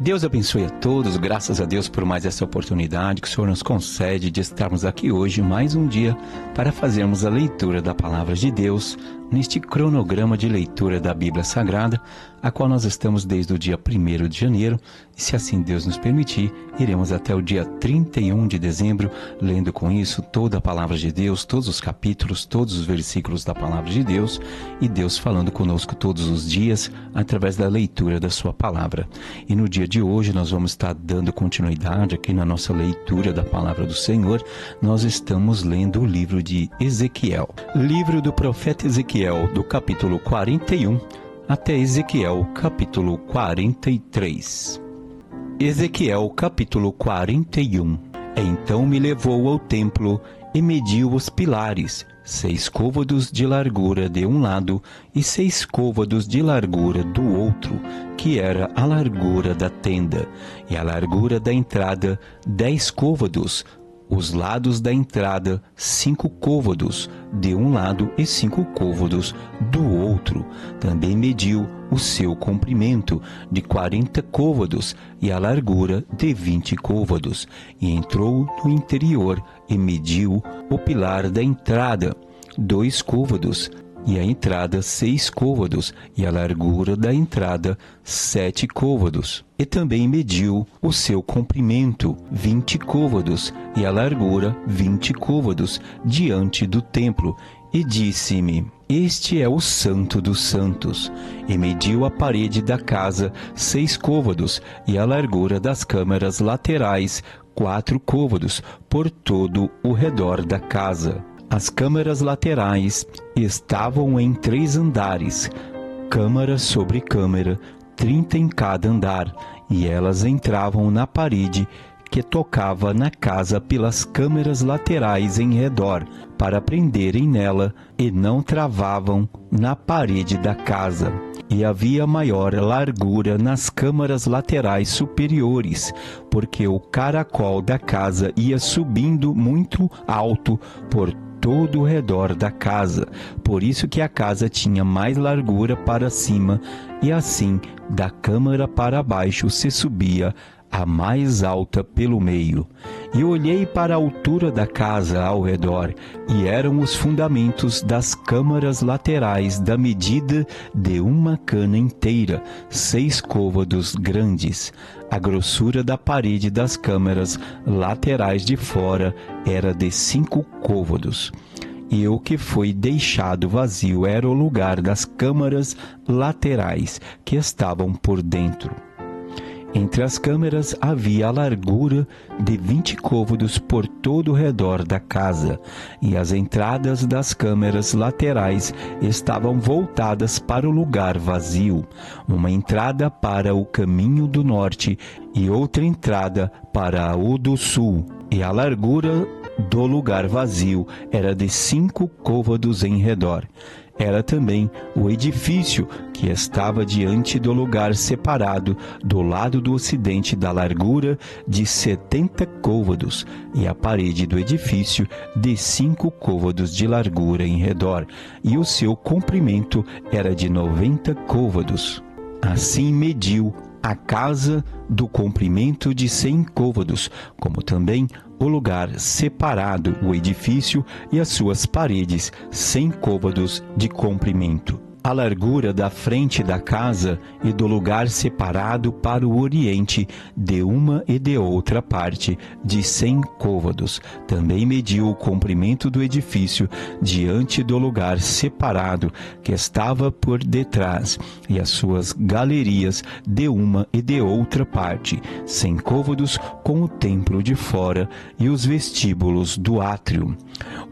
Deus abençoe a todos, graças a Deus por mais essa oportunidade que o Senhor nos concede de estarmos aqui hoje, mais um dia, para fazermos a leitura da Palavra de Deus, neste cronograma de leitura da Bíblia Sagrada, a qual nós estamos desde o dia 1º de janeiro, e se assim Deus nos permitir, iremos até o dia 31 de dezembro, lendo com isso toda a Palavra de Deus, todos os capítulos, todos os versículos da Palavra de Deus, e Deus falando conosco todos os dias, através da leitura da sua Palavra. E no dia de hoje nós vamos estar dando continuidade aqui na nossa leitura da Palavra do Senhor. Nós estamos lendo o livro de Ezequiel, livro do profeta Ezequiel, do capítulo 41 até Ezequiel, capítulo 43. Ezequiel, capítulo 41. Então me levou ao templo e mediu os pilares, 6 côvados de largura de um lado e 6 côvados de largura do outro, que era a largura da tenda, e a largura da entrada 10 côvados, os lados da entrada 5 côvados de um lado e 5 côvados do outro. Também mediu o seu comprimento de 40 côvados e a largura de 20 côvados, e entrou no interior e mediu o pilar da entrada 2 côvados, e a entrada 6 côvados, e a largura da entrada 7 côvados. E também mediu o seu comprimento 20 côvados, e a largura 20 côvados, diante do templo. E disse-me: Este é o Santo dos Santos. E mediu a parede da casa 6 côvados, e a largura das câmaras laterais 4 côvados, por todo o redor da casa. As câmaras laterais estavam em 3 andares, câmara sobre câmara, 30 em cada andar, e elas entravam na parede que tocava na casa pelas câmaras laterais em redor, para prenderem nela, e não travavam na parede da casa. E havia maior largura nas câmaras laterais superiores, porque o caracol da casa ia subindo muito alto por todo o redor da casa, por isso que a casa tinha mais largura para cima, e assim da câmara para baixo se subia a mais alta pelo meio. E olhei para a altura da casa ao redor, e eram os fundamentos das câmaras laterais da medida de uma cana inteira, 6 côvados grandes. A grossura da parede das câmaras laterais de fora era de 5 côvados. E o que foi deixado vazio era o lugar das câmaras laterais, que estavam por dentro. Entre as câmaras havia a largura de 20 côvados por todo o redor da casa, e as entradas das câmaras laterais estavam voltadas para o lugar vazio, uma entrada para o caminho do norte e outra entrada para o do sul, e a largura do lugar vazio era de 5 côvados em redor. Era também o edifício que estava diante do lugar separado, do lado do ocidente, da largura de 70 côvados, e a parede do edifício de 5 côvados de largura em redor, e o seu comprimento era de 90 côvados. Assim mediu a casa do comprimento de 100 côvados, como também o lugar separado, o edifício e as suas paredes, 100 côvados de comprimento. A largura da frente da casa e do lugar separado para o oriente, de uma e de outra parte, de 100 côvados. Também mediu o comprimento do edifício diante do lugar separado, que estava por detrás, e as suas galerias de uma e de outra parte, 100 côvados, com o templo de fora e os vestíbulos do átrio,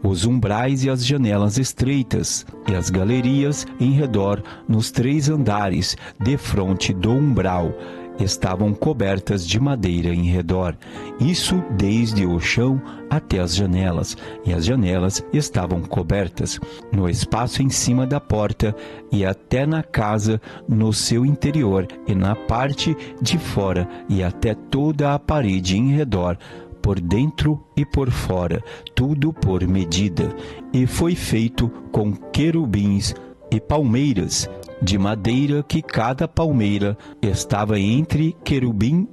os umbrais e as janelas estreitas, e as galerias em redor nos 3 andares, defronte do umbral, estavam cobertas de madeira em redor, isso desde o chão até as janelas, e as janelas estavam cobertas no espaço em cima da porta e até na casa no seu interior, e na parte de fora, e até toda a parede em redor, por dentro e por fora, tudo por medida, e foi feito com querubins e palmeiras, de madeira, que cada palmeira estava entre querubim,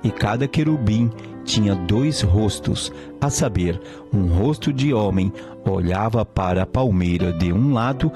e cada querubim tinha 2 rostos, a saber, um rosto de homem olhava para a palmeira de um lado,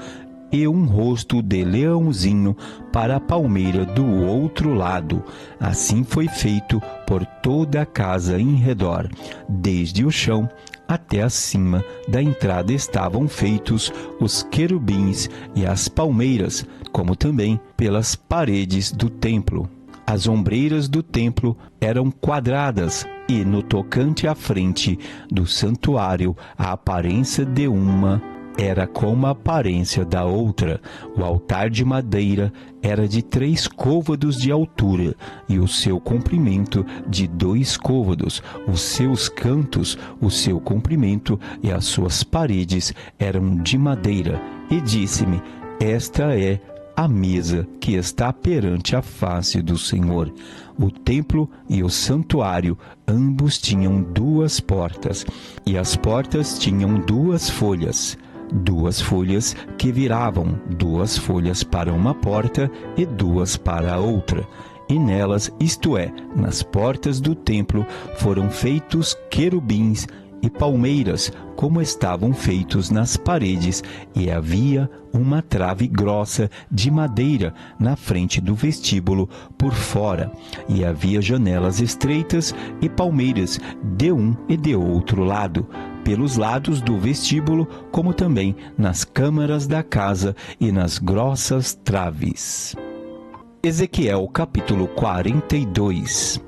e um rosto de leãozinho para a palmeira do outro lado. Assim foi feito por toda a casa em redor, desde o chão até acima da entrada estavam feitos os querubins e as palmeiras, como também pelas paredes do templo. As ombreiras do templo eram quadradas, e no tocante à frente do santuário, a aparência de uma era como a aparência da outra. O altar de madeira era de 3 côvados de altura, e o seu comprimento de 2 côvados. Os seus cantos, o seu comprimento e as suas paredes eram de madeira. E disse-me: esta é a mesa que está perante a face do Senhor. O templo e o santuário ambos tinham 2 portas, e as portas tinham 2 folhas. 2 folhas que viravam, 2 folhas para uma porta e 2 para a outra. E nelas, isto é, nas portas do templo, foram feitos querubins e palmeiras, como estavam feitos nas paredes, e havia uma trave grossa de madeira na frente do vestíbulo por fora, e havia janelas estreitas e palmeiras de um e de outro lado, pelos lados do vestíbulo, como também nas câmaras da casa e nas grossas traves. Ezequiel capítulo 42.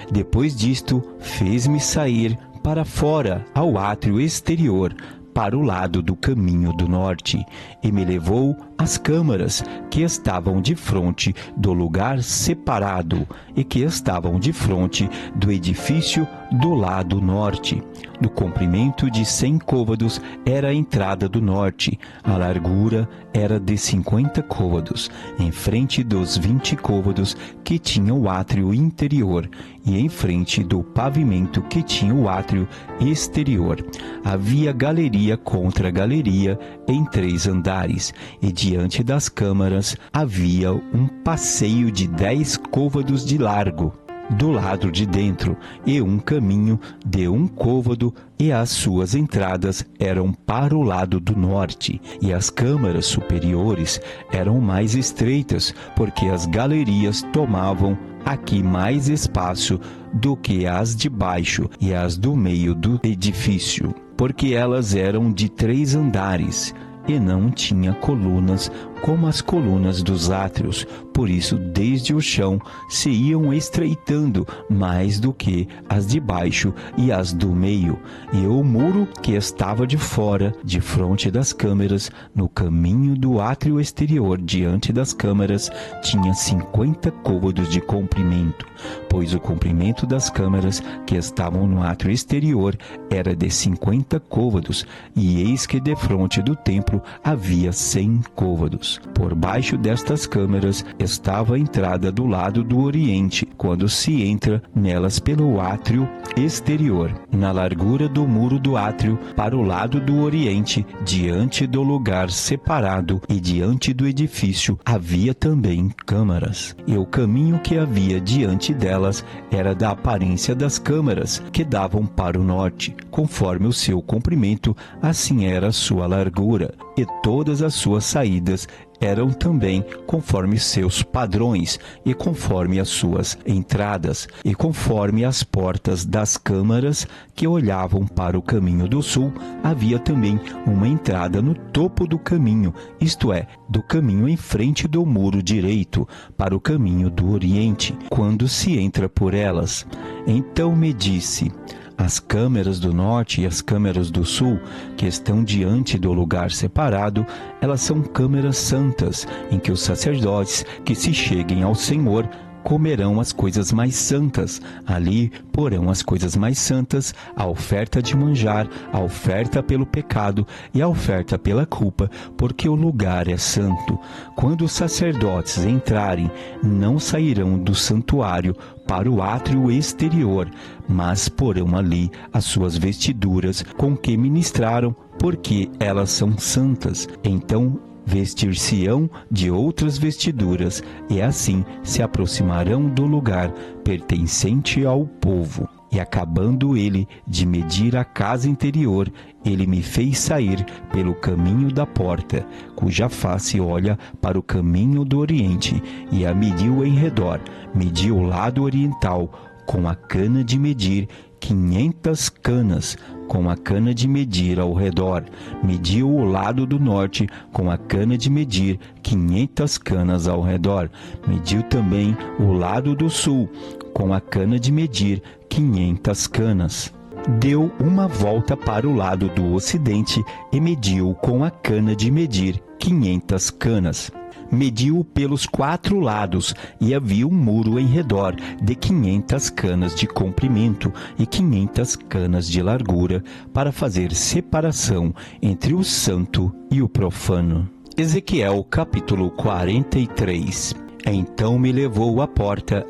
Depois disto, fez-me sair para fora ao átrio exterior, para o lado do caminho do norte, e me levou às câmaras que estavam de frente do lugar separado e que estavam de frente do edifício do lado norte. Do comprimento de 100 côvados era a entrada do norte, a largura era de 50 côvados, em frente dos 20 côvados que tinha o átrio interior, e em frente do pavimento que tinha o átrio exterior. Havia galeria contra galeria em 3 andares, e diante das câmaras havia um passeio de 10 côvados de largo do lado de dentro, e um caminho de 1 côvado, e as suas entradas eram para o lado do norte, e as câmaras superiores eram mais estreitas, porque as galerias tomavam aqui mais espaço do que as de baixo e as do meio do edifício, porque elas eram de 3 andares, e não tinha colunas como as colunas dos átrios. Por isso, desde o chão se iam estreitando mais do que as de baixo e as do meio. E o muro que estava de fora, de fronte das câmaras, no caminho do átrio exterior, diante das câmaras, tinha 50 côvados de comprimento, pois o comprimento das câmaras que estavam no átrio exterior era de 50 côvados, e eis que defronte do templo havia 100 côvados. Por baixo destas câmaras estava a entrada do lado do oriente, quando se entra nelas pelo átrio exterior, na largura do muro do átrio, para o lado do oriente, diante do lugar separado e diante do edifício, havia também câmaras. E o caminho que havia diante delas era da aparência das câmaras, que davam para o norte, conforme o seu comprimento, assim era a sua largura, e todas as suas saídas eram também conforme seus padrões, e conforme as suas entradas, e conforme as portas das câmaras que olhavam para o caminho do sul, havia também uma entrada no topo do caminho, isto é, do caminho em frente do muro direito, para o caminho do oriente, quando se entra por elas. Então me disse: as câmaras do norte e as câmaras do sul, que estão diante do lugar separado, elas são câmaras santas, em que os sacerdotes que se cheguem ao Senhor comerão as coisas mais santas. Ali porão as coisas mais santas, a oferta de manjar, a oferta pelo pecado e a oferta pela culpa, porque o lugar é santo. Quando os sacerdotes entrarem, não sairão do santuário para o átrio exterior, mas porão ali as suas vestiduras com que ministraram, porque elas são santas. Então vestir-se-ão de outras vestiduras, e assim se aproximarão do lugar pertencente ao povo. E acabando ele de medir a casa interior, ele me fez sair pelo caminho da porta, cuja face olha para o caminho do oriente, e a mediu em redor, mediu o lado oriental, com a cana de medir 500 canas, com a cana de medir ao redor. Mediu o lado do norte, com a cana de medir 500 canas ao redor. Mediu também o lado do sul, com a cana de medir 500 canas. Deu uma volta para o lado do ocidente e mediu com a cana de medir 500 canas. Mediu pelos 4 lados, e havia um muro em redor de 500 canas de comprimento e 500 canas de largura, para fazer separação entre o santo e o profano. Ezequiel capítulo 43. Então me levou à porta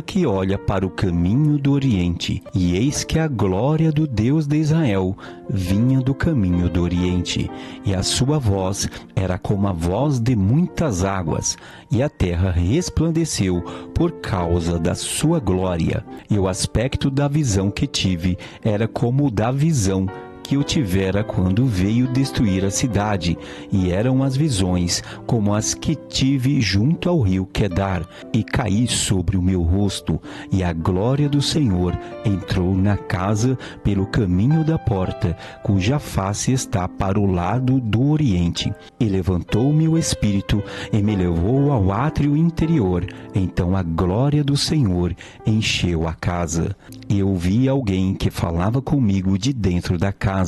que olha para o caminho do oriente, e eis que a glória do Deus de Israel vinha do caminho do oriente, e a sua voz era como a voz de muitas águas, e a terra resplandeceu por causa da sua glória, e o aspecto da visão que tive era como o da visão que eu tivera quando veio destruir a cidade, e eram as visões como as que tive junto ao rio Quedar, e caí sobre o meu rosto, e a glória do Senhor entrou na casa pelo caminho da porta, cuja face está para o lado do oriente, e levantou-me o espírito e me levou ao átrio interior. Então a glória do Senhor encheu a casa, e eu vi alguém que falava comigo de dentro da casa,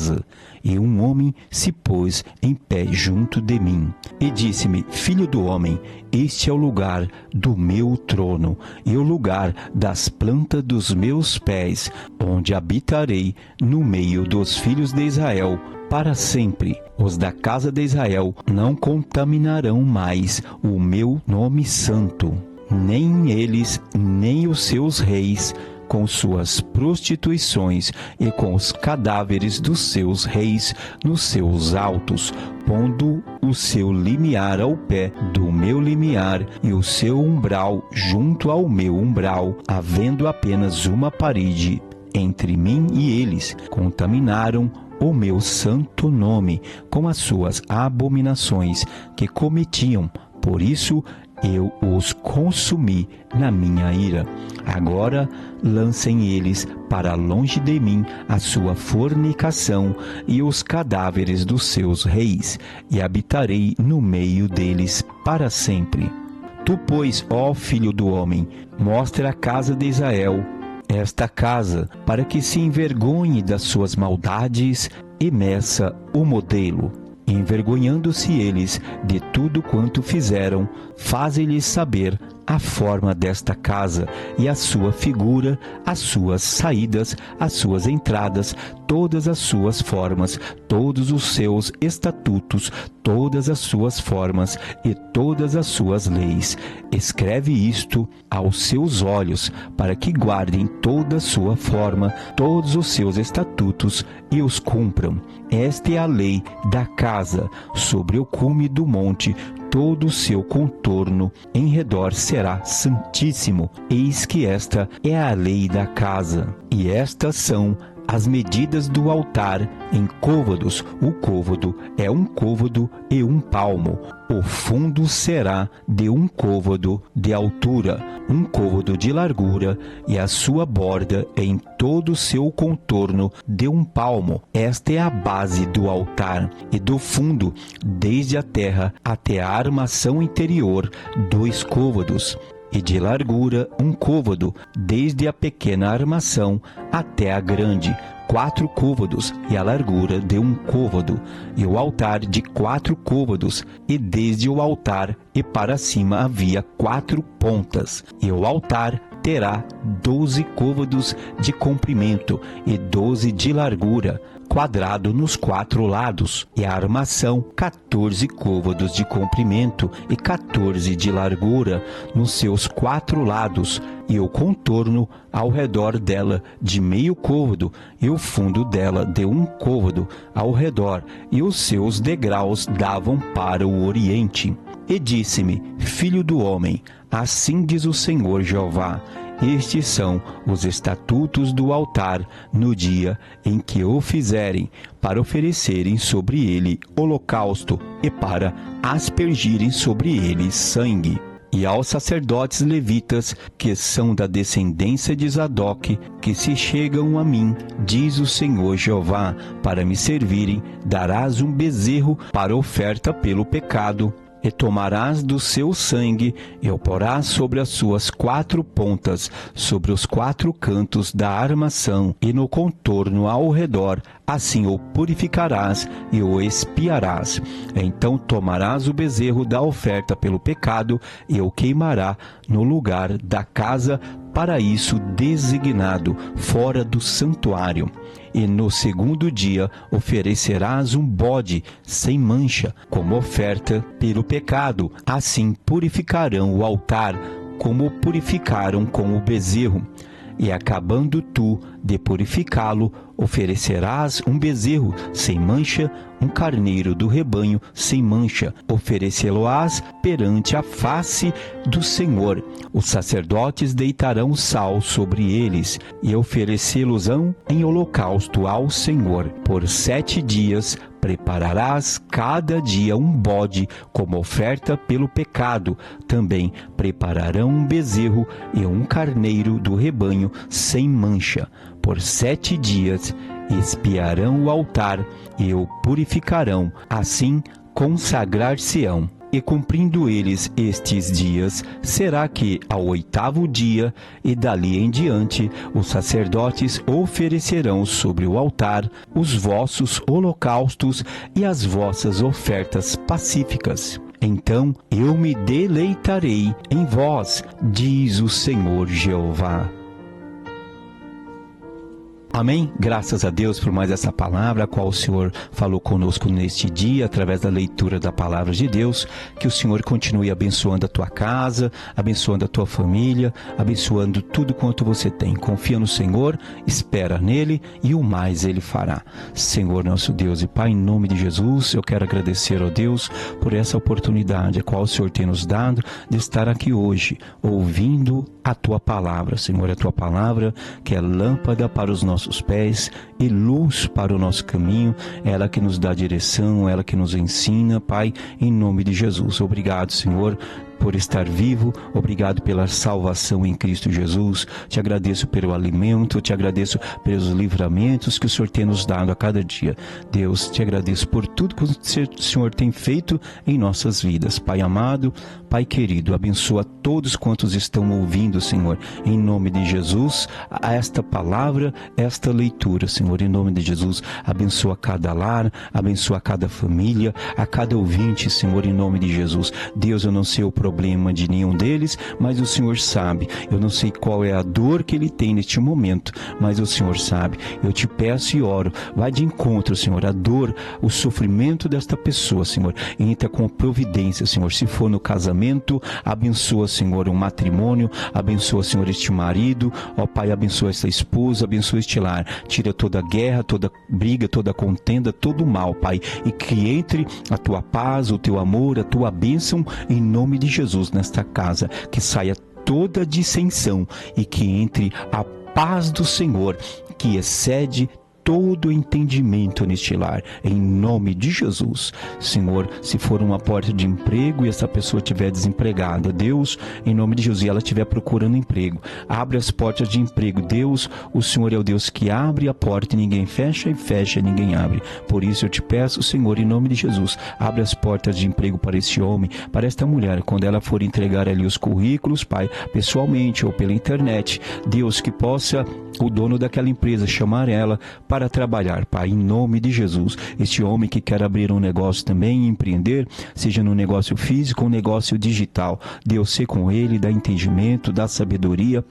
e um homem se pôs em pé junto de mim, e disse-me: Filho do homem, este é o lugar do meu trono, e o lugar das plantas dos meus pés, onde habitarei no meio dos filhos de Israel para sempre. Os da casa de Israel não contaminarão mais o meu nome santo, nem eles, nem os seus reis, com suas prostituições e com os cadáveres dos seus reis nos seus altos, pondo o seu limiar ao pé do meu limiar e o seu umbral junto ao meu umbral, havendo apenas uma parede entre mim e eles. Contaminaram o meu santo nome com as suas abominações que cometiam. Por isso eu os consumi na minha ira. Agora lancem eles para longe de mim a sua fornicação e os cadáveres dos seus reis, e habitarei no meio deles para sempre. Tu, pois, ó filho do homem, mostra a casa de Israel esta casa, para que se envergonhe das suas maldades, e meça o modelo. Envergonhando-se eles de tudo quanto fizeram, faze-lhes saber a forma desta casa, e a sua figura, as suas saídas, as suas entradas, todas as suas formas, todos os seus estatutos, todas as suas formas e todas as suas leis. Escreve isto aos seus olhos, para que guardem toda a sua forma, todos os seus estatutos, e os cumpram. Esta é a lei da casa, sobre o cume do monte, todo o seu contorno em redor será santíssimo. Eis que esta é a lei da casa. E estas são as medidas do altar em côvados. O côvado é 1 côvado e 1 palmo. O fundo será de 1 côvado de altura, 1 côvado de largura, e a sua borda em todo o seu contorno de 1 palmo. Esta é a base do altar, e do fundo, desde a terra até a armação interior, 2 côvados. E de largura 1 côvado, desde a pequena armação até a grande, 4 côvados, e a largura de 1 côvado, e o altar de 4 côvados, e desde o altar e para cima havia 4 pontas, e o altar terá 12 côvados de comprimento e 12 de largura, quadrado nos 4 lados, e a armação 14 côvados de comprimento e 14 de largura nos seus 4 lados, e o contorno ao redor dela de meio côvado, e o fundo dela de 1 côvado ao redor, e os seus degraus davam para o oriente. E disse-me: Filho do homem, assim diz o Senhor Jeová: estes são os estatutos do altar no dia em que o fizerem, para oferecerem sobre ele holocausto e para aspergirem sobre ele sangue. E aos sacerdotes levitas, que são da descendência de Zadoque, que se chegam a mim, diz o Senhor Jeová, para me servirem, darás um bezerro para oferta pelo pecado, e tomarás do seu sangue, e o porás sobre as suas 4 pontas, sobre os 4 cantos da armação, e no contorno ao redor, assim o purificarás e o expiarás. Então tomarás o bezerro da oferta pelo pecado, e o queimará no lugar da casa para isso designado, fora do santuário. E no 2º dia oferecerás um bode sem mancha, como oferta pelo pecado. Assim purificarão o altar, como o purificaram com o bezerro. E acabando tu de purificá-lo, oferecerás um bezerro sem mancha, um carneiro do rebanho sem mancha. Oferecê-lo-ás perante a face do Senhor. Os sacerdotes deitarão sal sobre eles, e oferecê-los-ão em holocausto ao Senhor. Por 7 dias prepararás cada dia um bode como oferta pelo pecado. Também prepararão um bezerro e um carneiro do rebanho sem mancha. Por 7 dias expiarão o altar e o purificarão, assim consagrar-se-ão. E cumprindo eles estes dias, será que ao 8º dia, e dali em diante, os sacerdotes oferecerão sobre o altar os vossos holocaustos e as vossas ofertas pacíficas. Então eu me deleitarei em vós, diz o Senhor Jeová. Amém? Graças a Deus por mais essa palavra, a qual o Senhor falou conosco neste dia, através da leitura da palavra de Deus. Que o Senhor continue abençoando a tua casa, abençoando a tua família, abençoando tudo quanto você tem. Confia no Senhor, espera nele e o mais ele fará. Senhor nosso Deus e Pai, em nome de Jesus, eu quero agradecer ao Deus por essa oportunidade, a qual o Senhor tem nos dado de estar aqui hoje, ouvindo a tua palavra. Senhor, a tua palavra que é lâmpada para os nossos pés e luz para o nosso caminho, ela que nos dá direção, ela que nos ensina, Pai, em nome de Jesus. Obrigado, Senhor, por estar vivo, obrigado pela salvação em Cristo Jesus, te agradeço pelo alimento, te agradeço pelos livramentos que o Senhor tem nos dado a cada dia. Deus, te agradeço por tudo que o Senhor tem feito em nossas vidas. Pai amado, Pai querido, abençoa todos quantos estão ouvindo, Senhor, em nome de Jesus, a esta palavra, esta leitura, Senhor, em nome de Jesus, abençoa cada lar, abençoa cada família, a cada ouvinte, Senhor, em nome de Jesus. Deus, eu não sei o problema de nenhum deles, mas o Senhor sabe. Eu não sei qual é a dor que ele tem neste momento, mas o Senhor sabe. Eu te peço e oro, vai de encontro, Senhor, a dor, o sofrimento desta pessoa, Senhor. Entra com providência, Senhor. Se for no casamento, abençoa, Senhor, um matrimônio, abençoa, Senhor, este marido, ó Pai, abençoa esta esposa, abençoa este lar. Tira toda guerra, toda briga, toda contenda, todo mal, Pai, e que entre a tua paz, o teu amor, a tua bênção, em nome de Jesus nesta casa, que saia toda dissensão e que entre a paz do Senhor, que excede todo entendimento neste lar, em nome de Jesus. Senhor, se for uma porta de emprego e essa pessoa estiver desempregada, Deus, em nome de Jesus, e ela estiver procurando emprego, abre as portas de emprego. Deus, o Senhor é o Deus que abre a porta e ninguém fecha, e fecha e ninguém abre. Por isso eu te peço, Senhor, em nome de Jesus, abre as portas de emprego para este homem, para esta mulher, quando ela for entregar ali os currículos, Pai, pessoalmente ou pela internet. Deus, que possa o dono daquela empresa chamar ela para trabalhar, Pai, em nome de Jesus. Este homem que quer abrir um negócio também, empreender, seja no negócio físico ou negócio digital, Deus, ser com ele, dá entendimento, dá sabedoria,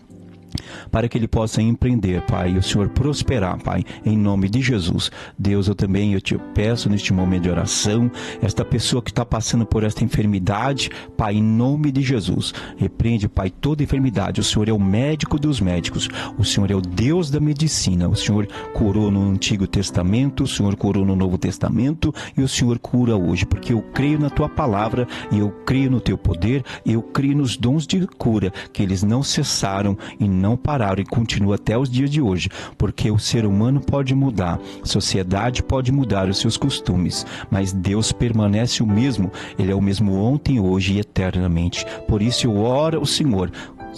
para que ele possa empreender, Pai, e o Senhor prosperar, Pai, em nome de Jesus. Deus, eu te peço neste momento de oração, esta pessoa que está passando por esta enfermidade, Pai, em nome de Jesus, repreende, Pai, toda enfermidade. O Senhor é o médico dos médicos, o Senhor é o Deus da medicina, o Senhor curou no Antigo Testamento, o Senhor curou no Novo Testamento e o Senhor cura hoje, porque eu creio na Tua palavra e eu creio no Teu poder, e eu creio nos dons de cura, que eles não cessaram e não pararam e continuam até os dias de hoje, porque o ser humano pode mudar, a sociedade pode mudar os seus costumes, mas Deus permanece o mesmo. Ele é o mesmo ontem, hoje e eternamente. Por isso eu oro ao Senhor,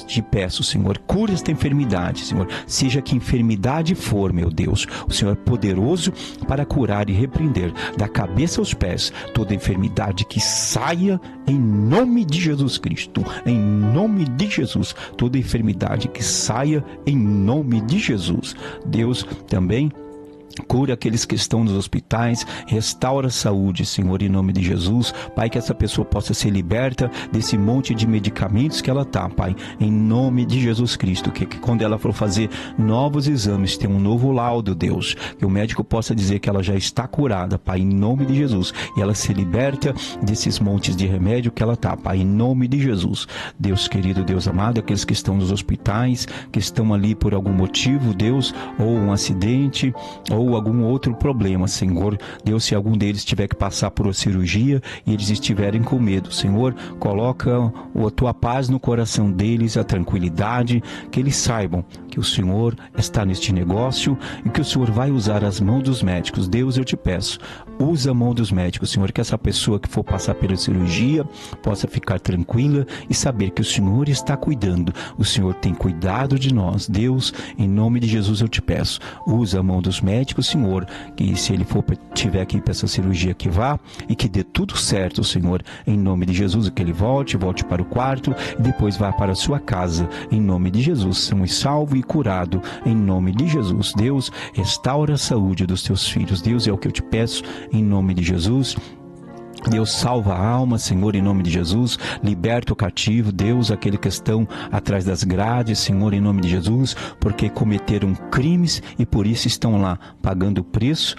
te peço, Senhor, cura esta enfermidade, Senhor, seja que enfermidade for, meu Deus, o Senhor é poderoso para curar e repreender da cabeça aos pés toda enfermidade, que saia em nome de Jesus Cristo, em nome de Jesus, toda enfermidade que saia em nome de Jesus. Deus, também cura aqueles que estão nos hospitais, restaura a saúde, Senhor, em nome de Jesus. Pai, que essa pessoa possa ser liberta desse monte de medicamentos que ela está, Pai, em nome de Jesus Cristo, que quando ela for fazer novos exames, tenha um novo laudo, Deus, que o médico possa dizer que ela já está curada, Pai, em nome de Jesus, e ela se liberta desses montes de remédio que ela está, Pai, em nome de Jesus. Deus querido, Deus amado, aqueles que estão nos hospitais, que estão ali por algum motivo, Deus, ou um acidente, ou algum outro problema, Senhor, Deus, se algum deles tiver que passar por uma cirurgia e eles estiverem com medo, Senhor, coloca a Tua paz no coração deles, a tranquilidade, que eles saibam que o Senhor está neste negócio e que o Senhor vai usar as mãos dos médicos. Deus, eu te peço, usa a mão dos médicos, Senhor, que essa pessoa que for passar pela cirurgia possa ficar tranquila e saber que o Senhor está cuidando, o Senhor tem cuidado de nós. Deus, em nome de Jesus eu te peço, usa a mão dos médicos, Senhor, que se ele tiver que ir para essa cirurgia, que vá e que dê tudo certo, Senhor, em nome de Jesus, que ele volte para o quarto e depois vá para a sua casa, em nome de Jesus, somos salvo e curado, em nome de Jesus. Deus, restaura a saúde dos teus filhos, Deus, é o que eu te peço, em nome de Jesus. Deus, salva a alma, Senhor, em nome de Jesus, liberta o cativo, Deus, aquele que estão atrás das grades, Senhor, em nome de Jesus, porque cometeram crimes e por isso estão lá, pagando o preço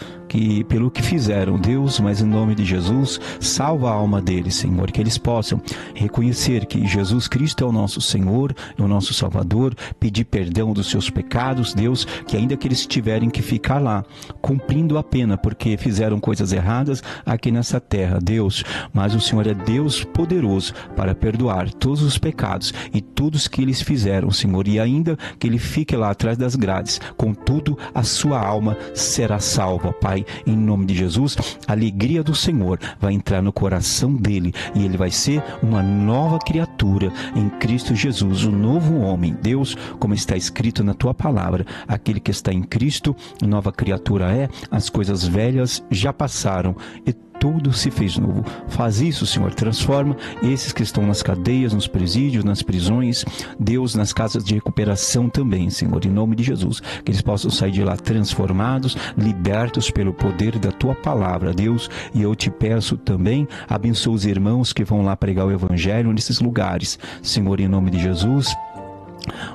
pelo que fizeram, Deus, mas em nome de Jesus, salva a alma deles, Senhor, que eles possam reconhecer que Jesus Cristo é o nosso Senhor, é o nosso Salvador, pedir perdão dos seus pecados, Deus, que ainda que eles tiverem que ficar lá, cumprindo a pena, porque fizeram coisas erradas aqui nessa terra, Deus, mas o Senhor é Deus poderoso para perdoar todos os pecados e todos que eles fizeram, Senhor, e ainda que ele fique lá atrás das grades, contudo a sua alma será salva, Pai, em nome de Jesus. A alegria do Senhor vai entrar no coração dele e ele vai ser uma nova criatura em Cristo Jesus, um novo homem, Deus, como está escrito na tua palavra, aquele que está em Cristo, nova criatura é, as coisas velhas já passaram e tudo se fez novo. Faz isso, Senhor, transforma esses que estão nas cadeias, nos presídios, nas prisões, Deus, nas casas de recuperação também, Senhor, em nome de Jesus, que eles possam sair de lá transformados, libertos pelo poder da Tua palavra, Deus, e eu te peço também, abençoa os irmãos que vão lá pregar o Evangelho nesses lugares, Senhor, em nome de Jesus.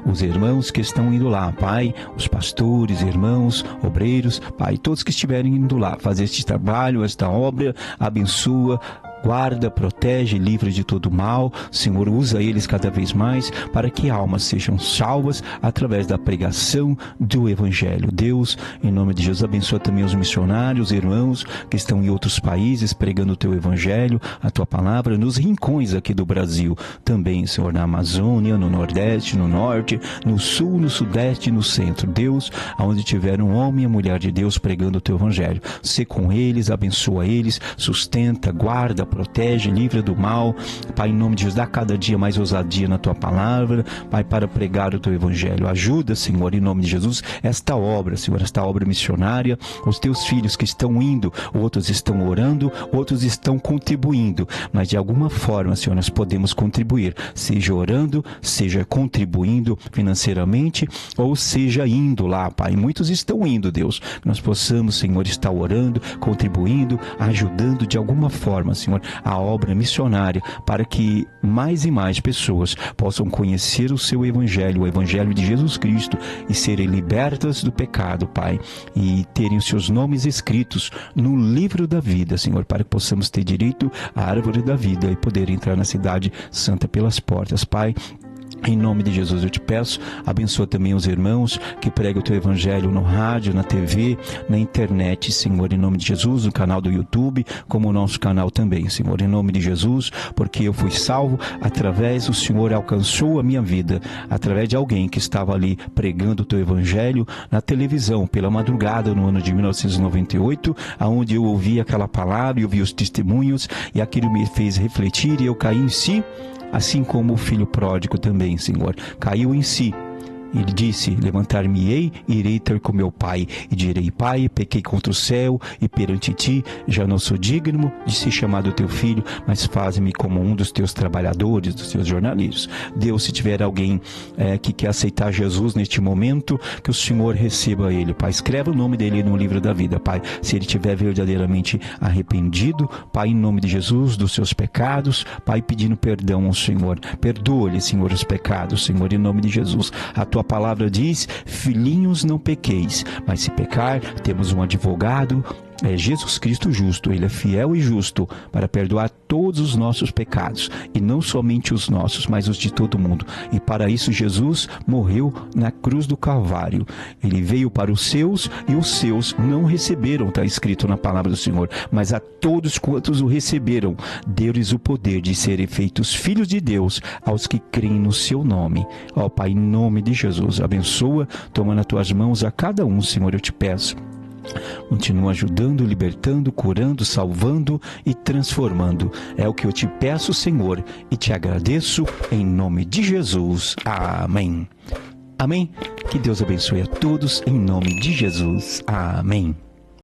Os irmãos que estão indo lá, Pai, os pastores, irmãos, obreiros, Pai, todos que estiverem indo lá fazer este trabalho, esta obra, abençoa, guarda, protege, livra de todo mal, Senhor, usa eles cada vez mais para que almas sejam salvas através da pregação do Evangelho. Deus, em nome de Jesus, abençoa também os missionários, irmãos que estão em outros países pregando o Teu Evangelho, a Tua palavra, nos rincões aqui do Brasil, também, Senhor, na Amazônia, no Nordeste, no Norte, no Sul, no Sudeste e no Centro. Deus, aonde tiver um homem e a mulher de Deus pregando o Teu Evangelho, sê com eles, abençoa eles, sustenta, guarda, protege, livra do mal, Pai, em nome de Jesus, dá cada dia mais ousadia na Tua palavra, Pai, para pregar o Teu Evangelho. Ajuda, Senhor, em nome de Jesus, esta obra, Senhor, esta obra missionária, os Teus filhos que estão indo, outros estão orando, outros estão contribuindo, mas de alguma forma, Senhor, nós podemos contribuir, seja orando, seja contribuindo financeiramente, ou seja indo lá, Pai. Muitos estão indo, Deus, que nós possamos, Senhor, estar orando, contribuindo, ajudando de alguma forma, Senhor, Senhor, a obra missionária, para que mais e mais pessoas possam conhecer o seu Evangelho, o Evangelho de Jesus Cristo, e serem libertas do pecado, Pai, e terem os seus nomes escritos no livro da vida, Senhor, para que possamos ter direito à árvore da vida e poder entrar na cidade santa pelas portas, Pai. Em nome de Jesus eu te peço, abençoa também os irmãos que pregam o teu evangelho no rádio, na TV, na internet, Senhor, em nome de Jesus, no canal do YouTube, como o nosso canal também, Senhor, em nome de Jesus, porque eu fui salvo através, o Senhor alcançou a minha vida, através de alguém que estava ali pregando o teu evangelho na televisão, pela madrugada, no ano de 1998, aonde eu ouvi aquela palavra, eu ouvi os testemunhos, e aquilo me fez refletir, e eu caí em si, assim como o filho pródigo também, Senhor, caiu em si. Ele disse: levantar-me-ei e irei ter com meu pai, e direi: Pai, pequei contra o céu e perante ti, já não sou digno de ser chamado teu filho, mas faz-me como um dos teus trabalhadores, dos teus jornaleiros. Deus, se tiver alguém que quer aceitar Jesus neste momento, que o Senhor receba ele, Pai, escreve o nome dele no livro da vida, Pai, se ele estiver verdadeiramente arrependido, Pai, em nome de Jesus, dos seus pecados, Pai, pedindo perdão ao Senhor, perdoa-lhe, Senhor, os pecados, Senhor, em nome de Jesus. A tua palavra diz: filhinhos, não pequeis, mas se pecar, temos um advogado, é Jesus Cristo justo. Ele é fiel e justo para perdoar todos os nossos pecados, e não somente os nossos, mas os de todo mundo. E para isso Jesus morreu na cruz do Calvário. Ele veio para os seus, e os seus não receberam, está escrito na palavra do Senhor, mas a todos quantos o receberam, deu-lhes o poder de serem feitos filhos de Deus, aos que creem no seu nome. Ó Pai, em nome de Jesus, abençoa, toma nas tuas mãos a cada um, Senhor, eu te peço. Continua ajudando, libertando, curando, salvando e transformando. É o que eu te peço, Senhor, e te agradeço em nome de Jesus. Amém. Amém. Que Deus abençoe a todos em nome de Jesus. Amém.